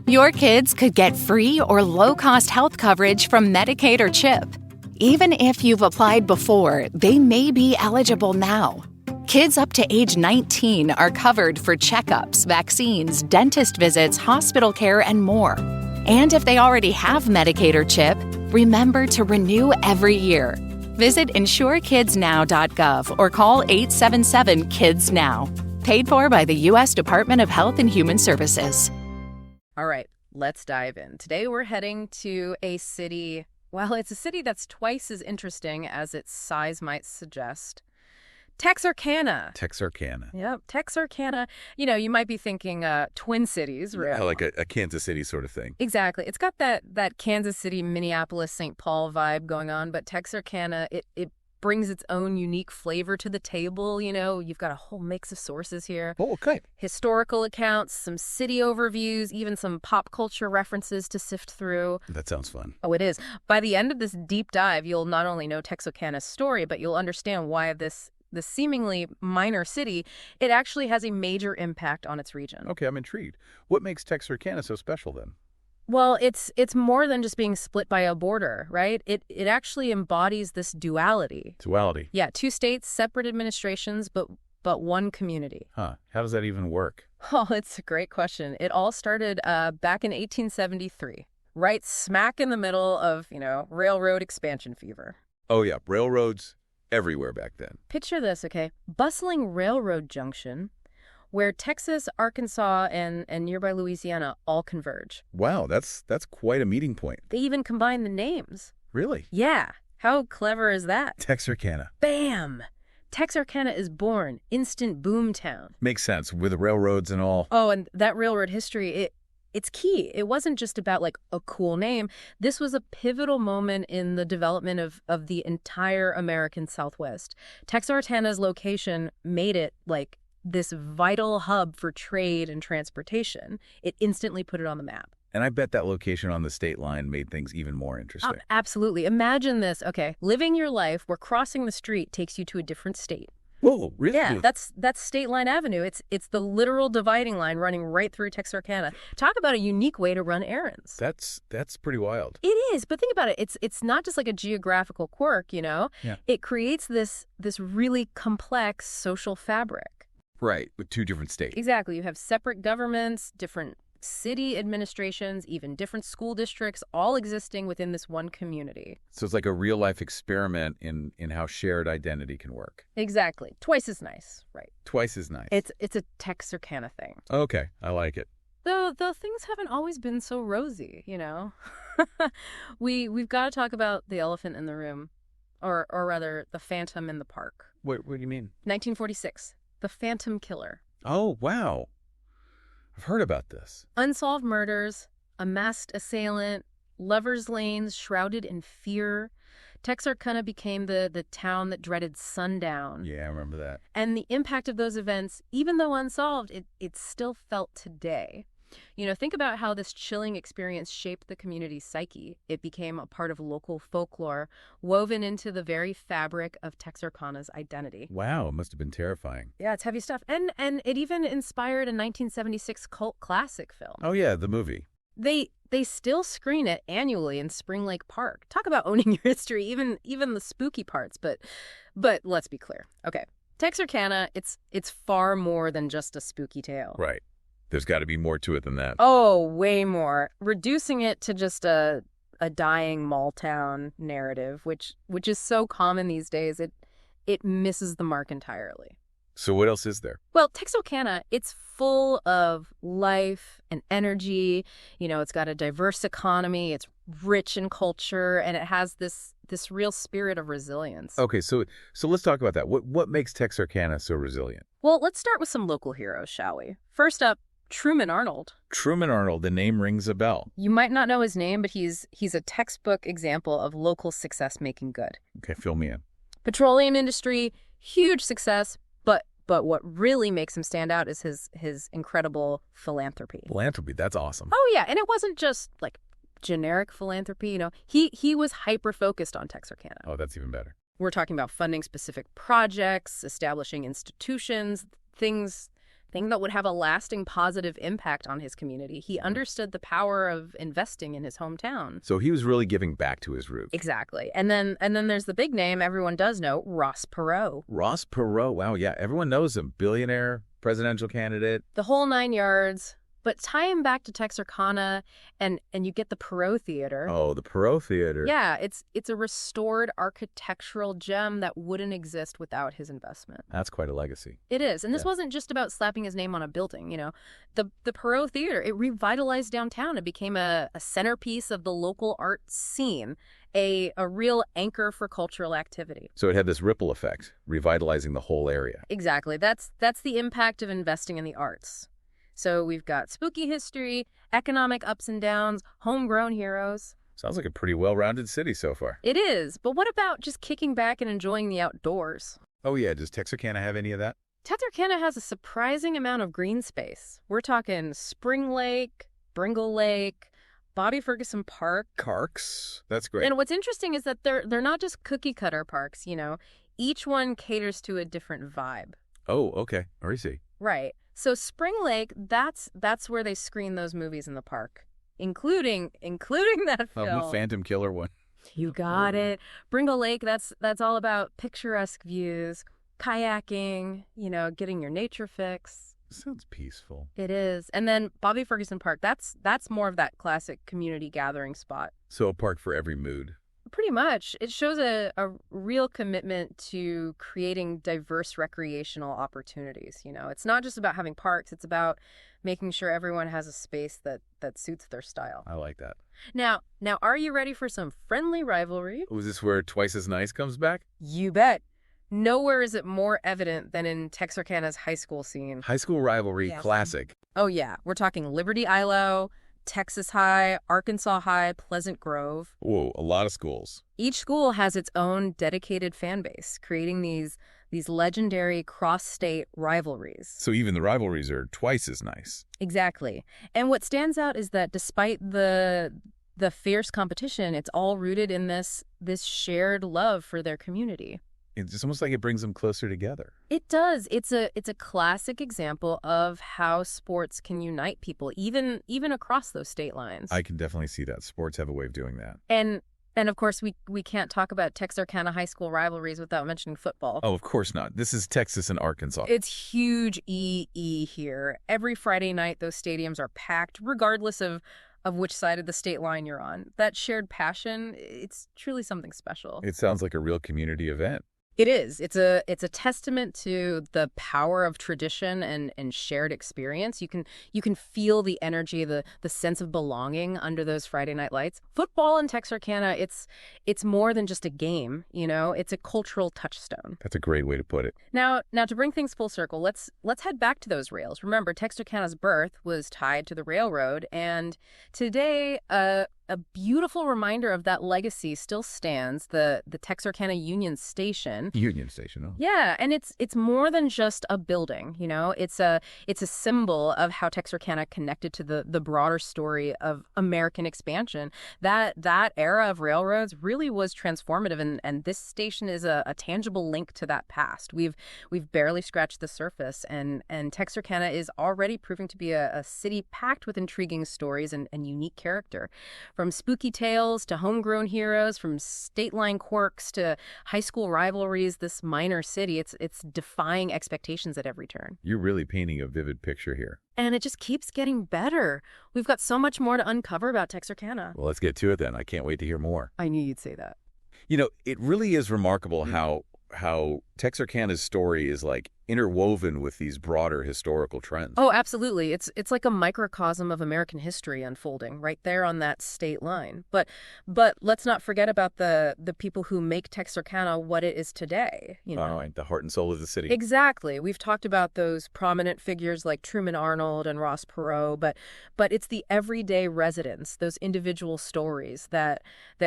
Your kids could get free or low-cost health coverage from Medicaid or CHIP. Even if you've applied before, they may be eligible now. Kids up to age 19 are covered for checkups, vaccines, dentist visits, hospital care, and more. And if they already have Medicaid or CHIP, remember to renew every year. Visit insurekidsnow.gov or call 877-KIDS-NOW. Paid for by the U.S. Department of Health and Human Services. All right, let's dive in. Today we're heading to a city, well, it's a city that's twice as interesting as its size might suggest. Texarkana. Texarkana. Yep, Texarkana. You know, you might be thinking Twin Cities. Right? Yeah, like a Kansas City sort of thing. Exactly. It's got that Kansas City, Minneapolis, St. Paul vibe going on, but Texarkana, it brings its own unique flavor to the table. You know, you've got a whole mix of sources here. Oh, okay. Historical accounts, some city overviews, even some pop culture references to sift through. That sounds fun. Oh, it is. By the end of this deep dive, you'll not only know Texarkana's story, but you'll understand why this seemingly minor city, it actually has a major impact on its region. Okay, I'm intrigued. What makes Texarkana so special then? Well, it's more than just being split by a border, right? It actually embodies this duality. Duality? Yeah, two states, separate administrations, but one community. Huh. How does that even work? Oh, it's a great question. It all started back in 1873, right smack in the middle of, railroad expansion fever. Oh, yeah, railroads everywhere back then. Picture this, okay? Bustling railroad junction where Texas, Arkansas, and nearby Louisiana all converge. Wow, that's quite a meeting point. They even combine the names. Really? Yeah. How clever is that? Texarkana. Bam! Texarkana is born. Instant boom town. Makes sense, with the railroads and all. Oh, and that railroad history, it's key. It wasn't just about, like, a cool name. This was a pivotal moment in the development of the entire American Southwest. Texarkana's location made it, like, this vital hub for trade and transportation. It instantly put it on the map. And I bet that location on the state line made things even more interesting. Absolutely. Imagine this. Okay, living your life where crossing the street takes you to a different state. Whoa, really? Yeah, that's State Line Avenue. It's the literal dividing line running right through Texarkana. Talk about a unique way to run errands. That's pretty wild. It is, but think about it. It's not just like a geographical quirk, Yeah. It creates this really complex social fabric. Right, with two different states. Exactly. You have separate governments, different city administrations, even different school districts, all existing within this one community. So it's like a real-life experiment in how shared identity can work. Exactly. Twice as nice, right? Twice as nice. It's a Texarkana thing. Okay, I like it. Though things haven't always been so rosy, We've got to talk about the elephant in the room, or rather, the phantom in the park. What do you mean? 1946. The Phantom Killer. Oh, wow. I've heard about this. Unsolved murders, a masked assailant, lovers' lanes shrouded in fear. Texarkana became the town that dreaded sundown. Yeah, I remember that. And the impact of those events, even though unsolved, it's still felt today. Think about how this chilling experience shaped the community's psyche. It became a part of local folklore, woven into the very fabric of Texarkana's identity. Wow, it must have been terrifying. Yeah, it's heavy stuff. And it even inspired a 1976 cult classic film. Oh, yeah, the movie. They still screen it annually in Spring Lake Park. Talk about owning your history, even the spooky parts. But let's be clear. Okay, Texarkana, it's far more than just a spooky tale. Right. There's got to be more to it than that. Oh, way more. Reducing it to just a dying mall town narrative, which is so common these days, it misses the mark entirely. So what else is there? Well, Texarkana, it's full of life and energy. It's got a diverse economy. It's rich in culture, and it has this real spirit of resilience. Okay, so let's talk about that. What makes Texarkana so resilient? Well, let's start with some local heroes, shall we? First up, Truman Arnold. Truman Arnold, the name rings a bell. You might not know his name, but he's a textbook example of local success making good. Okay, fill me in. Petroleum industry, huge success, but what really makes him stand out is his incredible philanthropy. Philanthropy, that's awesome. Oh, yeah, and it wasn't just, like, generic philanthropy, He was hyper-focused on Texarkana. Oh, that's even better. We're talking about funding specific projects, establishing institutions, things thing that would have a lasting positive impact on his community. He understood the power of investing in his hometown. So he was really giving back to his roots. Exactly. And then there's the big name everyone does know, Ross Perot. Ross Perot. Wow, yeah. Everyone knows him. Billionaire, presidential candidate. The whole 9 yards. But tie him back to Texarkana, and you get the Perot Theater. Oh, the Perot Theater. Yeah, it's a restored architectural gem that wouldn't exist without his investment. That's quite a legacy. It is. And this wasn't just about slapping his name on a building, you know. The Perot Theater, it revitalized downtown. It became a centerpiece of the local art scene, a real anchor for cultural activity. So it had this ripple effect, revitalizing the whole area. Exactly. That's the impact of investing in the arts. So we've got spooky history, economic ups and downs, homegrown heroes. Sounds like a pretty well-rounded city so far. It is. But what about just kicking back and enjoying the outdoors? Oh, yeah. Does Texarkana have any of that? Texarkana has a surprising amount of green space. We're talking Spring Lake, Bringle Lake, Bobby Ferguson Park. Parks? That's great. And what's interesting is that they're not just cookie-cutter parks, you know. Each one caters to a different vibe. Oh, okay. I see. Right. So Spring Lake, that's where they screen those movies in the park, including that film. Oh, the Phantom Killer one. You got it. Bringle Lake, that's all about picturesque views, kayaking, you know, getting your nature fix. Sounds peaceful. It is. And then Bobby Ferguson Park, that's more of that classic community gathering spot. So a park for every mood. Pretty much. It shows a real commitment to creating diverse recreational opportunities. You know, it's not just about having parks. It's about making sure everyone has a space that suits their style. I like that. Now, are you ready for some friendly rivalry? Was this where Twice as Nice comes back? You bet. Nowhere is it more evident than in Texarkana's high school scene. High school rivalry, Yes. classic. Oh, yeah. We're talking Liberty ILO, Texas High, Arkansas High, Pleasant Grove. Whoa, a lot of schools. Each school has its own dedicated fan base, creating these legendary cross-state rivalries. So even the rivalries are twice as nice. Exactly. And what stands out is that despite the fierce competition, it's all rooted in this shared love for their community. It's almost like it brings them closer together. It does. It's a classic example of how sports can unite people, even across those state lines. I can definitely see that. Sports have a way of doing that. And of course, we can't talk about Texarkana high school rivalries without mentioning football. Oh, of course not. This is Texas and Arkansas. It's huge EE here. Every Friday night, those stadiums are packed, regardless of which side of the state line you're on. That shared passion, it's truly something special. It sounds like a real community event. It is. It's a testament to the power of tradition and shared experience. You can feel the energy, the sense of belonging under those Friday night lights. Football in Texarkana, it's more than just a game, you know. It's a cultural touchstone. That's a great way to put it. Now to bring things full circle, let's head back to those rails. Remember, Texarkana's birth was tied to the railroad, and today a beautiful reminder of that legacy still stands, the Texarkana Union Station. Union Station, oh. Yeah, and it's more than just a building, you know. It's a symbol of how Texarkana connected to the broader story of American expansion. That era of railroads really was transformative, and this station is a tangible link to that past. We've barely scratched the surface, and Texarkana is already proving to be a city packed with intriguing stories and unique character. From spooky tales to homegrown heroes, from state line quirks to high school rivalries, this minor city, it's defying expectations at every turn. You're really painting a vivid picture here. And it just keeps getting better. We've got so much more to uncover about Texarkana. Well, let's get to it then. I can't wait to hear more. I knew you'd say that. You know, it really is remarkable how Texarkana's story is like interwoven with these broader historical trends. Oh, absolutely. It's like a microcosm of American history unfolding right there on that state line. But let's not forget about the people who make Texarkana what it is today. You know? All right, the heart and soul of the city. Exactly. We've talked about those prominent figures like Truman Arnold and Ross Perot, but it's the everyday residents, those individual stories that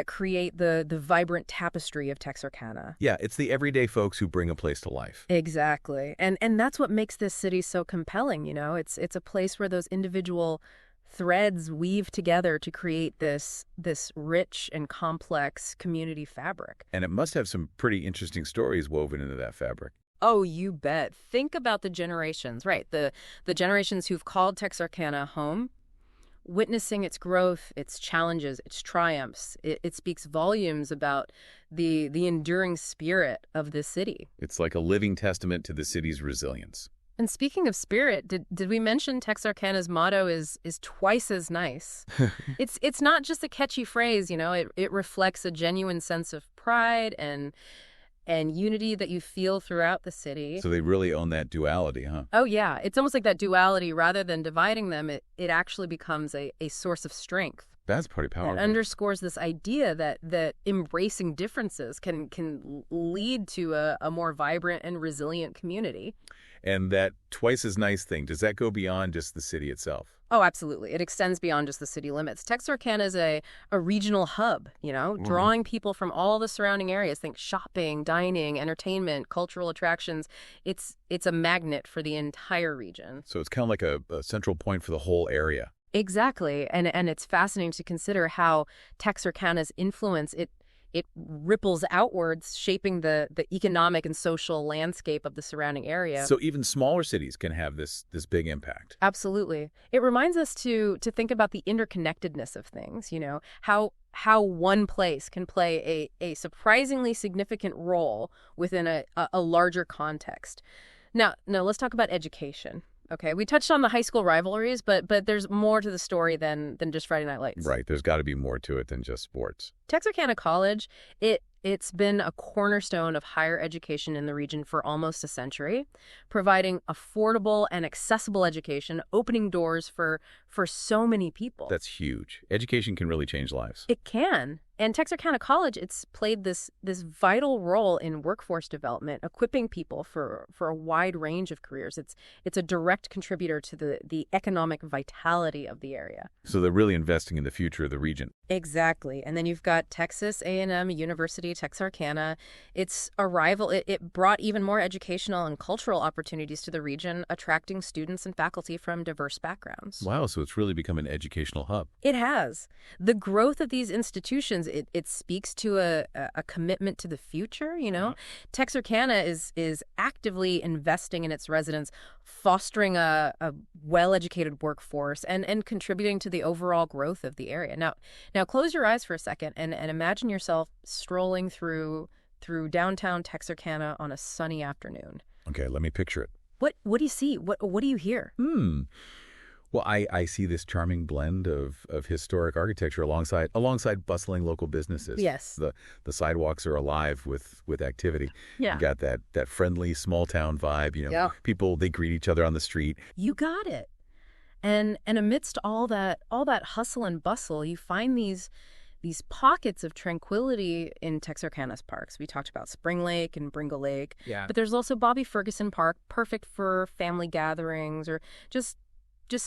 create the vibrant tapestry of Texarkana. Yeah, it's the everyday folks who bring a place to life. Exactly. And that's what makes this city so compelling, you know. It's a place where those individual threads weave together to create this rich and complex community fabric. And it must have some pretty interesting stories woven into that fabric. Oh, you bet. Think about the generations, right? The generations who've called Texarkana home, witnessing its growth, its challenges, its triumphs. It speaks volumes about the enduring spirit of this city. It's like a living testament to the city's resilience. And speaking of spirit, did we mention Texarkana's motto is twice as nice? It's not just a catchy phrase, you know. It reflects a genuine sense of pride and unity that you feel throughout the city. So they really own that duality, huh? Oh, yeah. It's almost like that duality. Rather than dividing them, it actually becomes a source of strength. That's pretty powerful. It underscores this idea that embracing differences can lead to a more vibrant and resilient community. And that twice as nice thing, does that go beyond just the city itself? Oh, absolutely. It extends beyond just the city limits. Texarkana is a regional hub, you know, drawing people from all the surrounding areas. Think shopping, dining, entertainment, cultural attractions. It's a magnet for the entire region. So it's kind of like a central point for the whole area. Exactly. And it's fascinating to consider how Texarkana's influence, it ripples outwards, shaping the economic and social landscape of the surrounding area. So even smaller cities can have this big impact. Absolutely. It reminds us to think about the interconnectedness of things, you know, how one place can play a surprisingly significant role within a larger context. Now, let's talk about education. Okay, we touched on the high school rivalries, but there's more to the story than just Friday Night Lights. Right, there's got to be more to it than just sports. Texarkana College, it's been a cornerstone of higher education in the region for almost a century, providing affordable and accessible education, opening doors for so many people. That's huge. Education can really change lives. It can. And Texarkana College, it's played this vital role in workforce development, equipping people for a wide range of careers. It's a direct contributor to the economic vitality of the area. So they're really investing in the future of the region. Exactly. And then you've got Texas A&M University, Texarkana. Its arrival, it brought even more educational and cultural opportunities to the region, attracting students and faculty from diverse backgrounds. Wow, so it's really become an educational hub. It has. The growth of these institutions, it speaks to a commitment to the future, you know? Texarkana is actively investing in its residents, fostering a well-educated workforce and contributing to the overall growth of the area. Now close your eyes for a second and imagine yourself strolling through downtown Texarkana on a sunny afternoon. Okay, let me picture it. What do you see? What do you hear? Well, I see this charming blend of historic architecture alongside bustling local businesses. Yes. The sidewalks are alive with activity. Yeah. You got that friendly small town vibe, you know. Yeah. People, they greet each other on the street. You got it. And amidst all that hustle and bustle, you find these pockets of tranquility in Texarkana's parks. We talked about Spring Lake and Bringle Lake. Yeah. But there's also Bobby Ferguson Park, perfect for family gatherings or just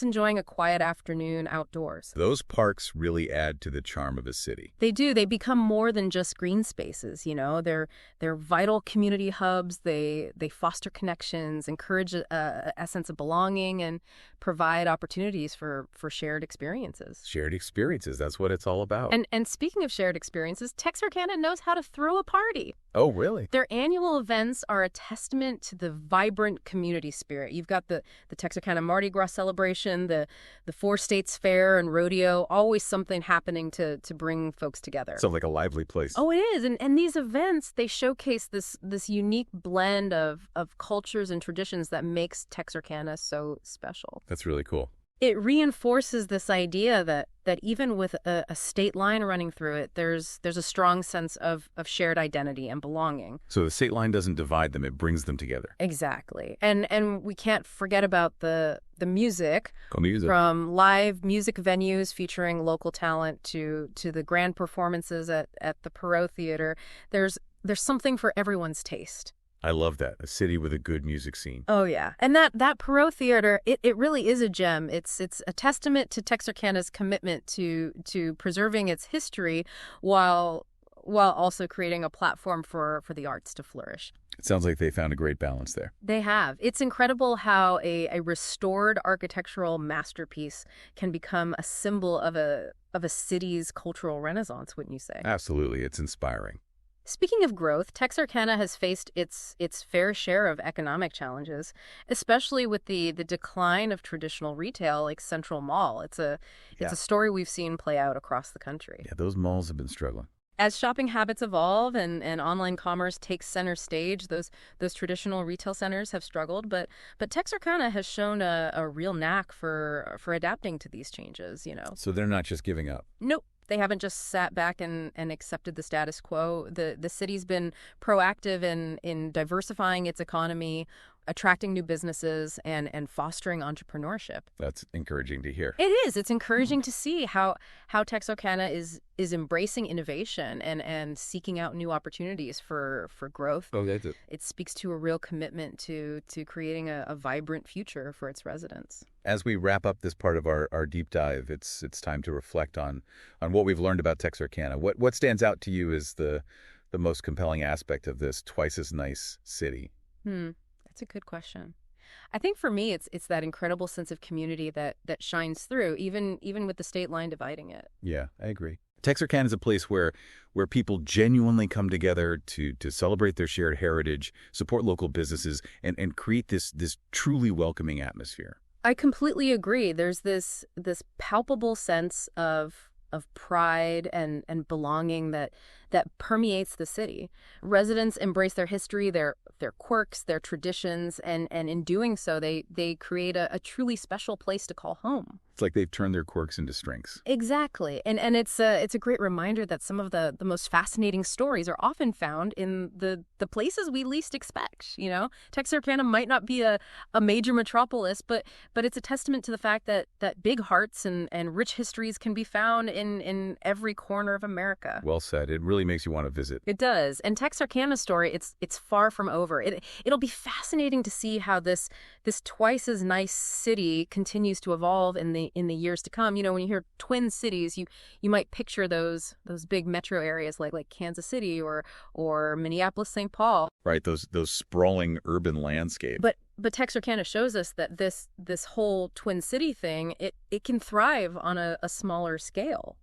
enjoying a quiet afternoon outdoors. Those parks really add to the charm of a city. They do. They become more than just green spaces, you know. They're vital community hubs. They foster connections, encourage a sense of belonging, and provide opportunities for shared experiences. Shared experiences, that's what it's all about. And speaking of shared experiences, Texarkana knows how to throw a party. Oh, really? Their annual events are a testament to the vibrant community spirit. You've got the Texarkana Mardi Gras celebration, the Four States Fair and rodeo, always something happening to bring folks together. Sounds like a lively place. Oh, it is. And these events, they showcase this unique blend of cultures and traditions that makes Texarkana so special. That's really cool. It reinforces this idea that even with a state line running through it, there's a strong sense of shared identity and belonging. So the state line doesn't divide them, it brings them together. Exactly. And we can't forget about the music. Music. From live music venues featuring local talent to the grand performances at the Perot Theater. There's something for everyone's taste. I love that. A city with a good music scene. Oh, yeah. And that Perot Theater, it really is a gem. It's a testament to Texarkana's commitment to preserving its history while also creating a platform for the arts to flourish. It sounds like they found a great balance there. They have. It's incredible how a restored architectural masterpiece can become a symbol of a city's cultural renaissance, wouldn't you say? Absolutely. It's inspiring. Speaking of growth, Texarkana has faced its fair share of economic challenges, especially with the decline of traditional retail like Central Mall. It's a story we've seen play out across the country. Yeah, those malls have been struggling. As shopping habits evolve and online commerce takes center stage, those traditional retail centers have struggled, but Texarkana has shown a real knack for adapting to these changes, you know. So they're not just giving up. Nope. They haven't just sat back and accepted the status quo. The city's been proactive in diversifying its economy, attracting new businesses, and fostering entrepreneurship. That's encouraging to hear. It is. It's encouraging to see how Texarkana is embracing innovation and seeking out new opportunities for growth. Oh, that's it. It speaks to a real commitment to creating a vibrant future for its residents. As we wrap up this part of our deep dive, it's time to reflect on what we've learned about Texarkana. What stands out to you as the most compelling aspect of this twice as nice city? That's a good question. I think for me, it's that incredible sense of community that shines through, even with the state line dividing it. Yeah, I agree. Texarkana is a place where people genuinely come together to celebrate their shared heritage, support local businesses, and create this truly welcoming atmosphere. I completely agree. There's this palpable sense of pride and belonging that permeates the city. Residents embrace their history, their quirks, their traditions, and in doing so, they create a truly special place to call home. It's like they've turned their quirks into strengths. Exactly. And it's a great reminder that some of the most fascinating stories are often found in the places we least expect, you know? Texarkana might not be a major metropolis, but it's a testament to the fact that big hearts and rich histories can be found in every corner of America. Well said. It really makes you want to visit. It does. And Texarkana's story, it's far from over. It'll be fascinating to see how this twice as nice city continues to evolve in the years to come. You know, when you hear Twin Cities, you might picture those big metro areas like Kansas City or Minneapolis, St. Paul. Right, those sprawling urban landscapes. But Texarkana shows us that this whole Twin City thing, it can thrive on a smaller scale.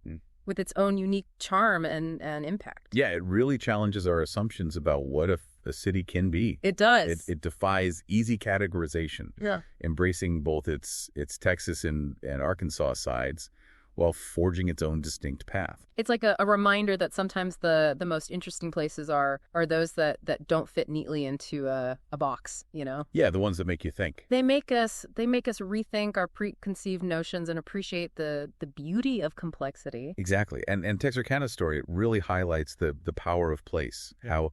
With its own unique charm and impact. Yeah, it really challenges our assumptions about what a city can be. It does. It defies easy categorization. Yeah. Embracing both its Texas and Arkansas sides while forging its own distinct path. It's like a reminder that sometimes the most interesting places are those that don't fit neatly into a box, you know? Yeah, the ones that make you think. They make us rethink our preconceived notions and appreciate the beauty of complexity. Exactly. And Texarkana's story, it really highlights the power of place, how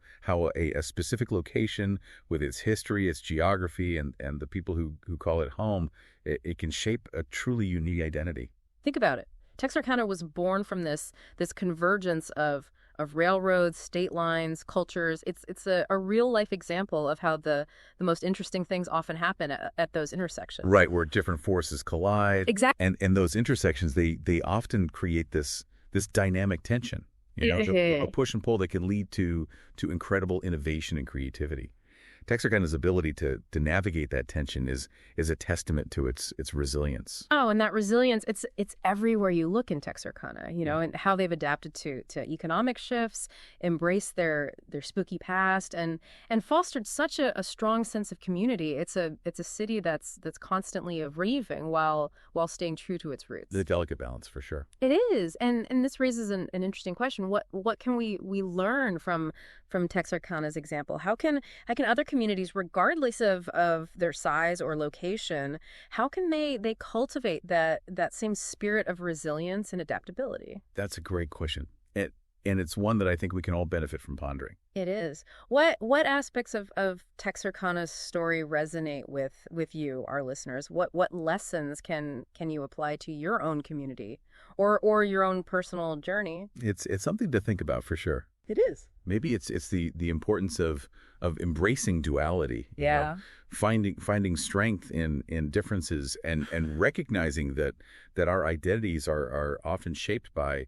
a specific location with its history, its geography, and the people who call it home, it can shape a truly unique identity. Think about it. Texarkana was born from this convergence of railroads, state lines, cultures. It's a real-life example of how the most interesting things often happen at those intersections. Right, where different forces collide. Exactly. And those intersections, they often create this dynamic tension, you know, a push and pull that can lead to incredible innovation and creativity. Texarkana's ability to navigate that tension is a testament to its resilience. Oh, and that resilience, it's everywhere you look in Texarkana, you know, and how they've adapted to economic shifts, embraced their spooky past, and fostered such a strong sense of community. It's a city that's constantly evolving while staying true to its roots. The delicate balance, for sure. It is, and this raises an interesting question. What can we learn from Texarkana's example? How can other communities, regardless of their size or location, how can they cultivate that same spirit of resilience and adaptability? That's a great question. And it's one that I think we can all benefit from pondering. It is. What aspects of Texarkana's story resonate with you, our listeners? What lessons can you apply to your own community or your own personal journey? It's something to think about, for sure. It is. Maybe it's the importance of embracing duality. Yeah. You know, finding strength in differences and recognizing that our identities are often shaped by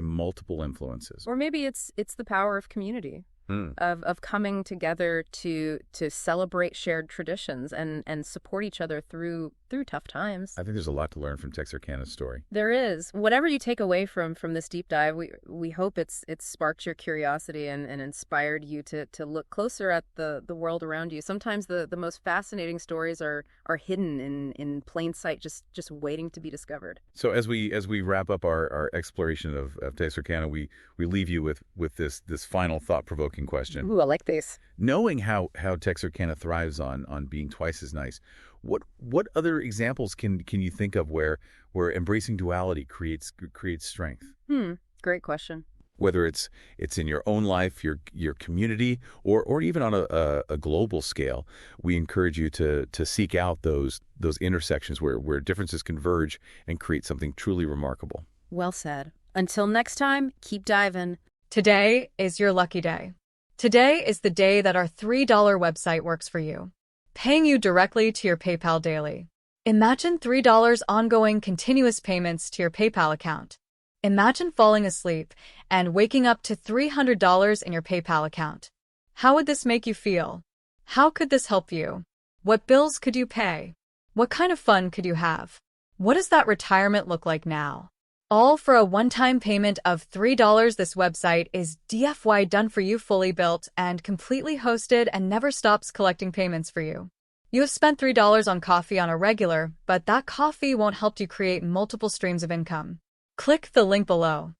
multiple influences. Or maybe it's the power of community. Of coming together to celebrate shared traditions and support each other through through tough times. I think there's a lot to learn from Texarkana's story. There is. Whatever you take away from this deep dive, we hope it's sparked your curiosity and inspired you to look closer at the world around you. Sometimes the most fascinating stories are hidden in plain sight, just waiting to be discovered. So as we wrap up our exploration of Texarkana, we leave you with this final thought-provoking question. Ooh, I like this. Knowing how Texarkana thrives on being twice as nice, what other examples can you think of where embracing duality creates strength? Great question. Whether it's in your own life, your community, or even on a global scale, we encourage you to seek out those intersections where differences converge and create something truly remarkable. Well said. Until next time, keep diving. Today is your lucky day. Today is the day that our $3 website works for you, paying you directly to your PayPal daily. Imagine $3 ongoing continuous payments to your PayPal account. Imagine falling asleep and waking up to $300 in your PayPal account. How would this make you feel? How could this help you? What bills could you pay? What kind of fun could you have? What does that retirement look like now? All for a one-time payment of $3. This website is DFY done for you, fully built and completely hosted, and never stops collecting payments for you. You have spent $3 on coffee on a regular, but that coffee won't help you create multiple streams of income. Click the link below.